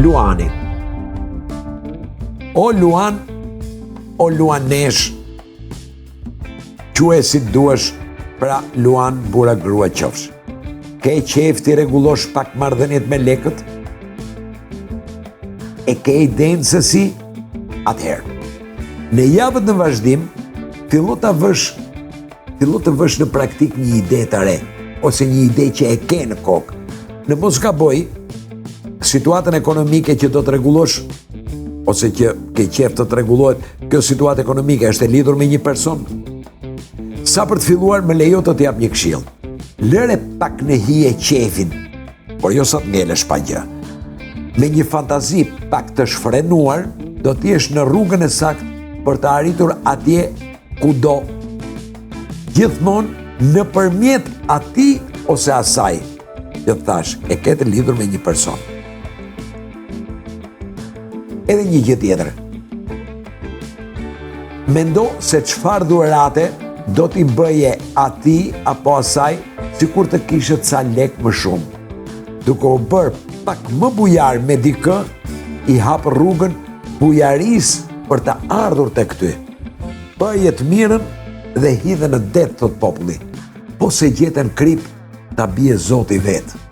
Luani. O Luan, o Luanesh, quaj si duash, pra Luan bura grua qofsh. Ke qef t'i rregullosh pak marrëdhëniet me lekët? E ke idenë se si? Atëherë, në javët në vazhdim, fillo të vësh në praktik një ide të re, ose një ide që e ke në kokë. Në mos gaboj, situatën ekonomike që do të rregullosh, ose që ke qef të rregullohet, kjo situatë ekonomike është e lidhur me një person. Sa për të filluar, më lejo të t'jap një këshill. Lëre pak në hije qefin, por jo sa të ngelesh pa gjë. Me një fantazi pak të shfrenuar, do t'jesh në rrugën e saktë për të arritur atje ku do. Gjithmonë nëpërmjet atij ose asaj, që thash, e ke të lidhur me një person. Edhe një gjë tjetër. Mendo se çfarë dhurate do t'i bëje atij apo asaj sikur të kishe ca lek më shumë. Duke u bërë pak më bujar me dikë, i hap rrugën bujarisë për të ardhur tek ty. Bëje të mirën dhe hidhe në det, thot populli. Po se gjeten krip, ta bie Zoti vetë.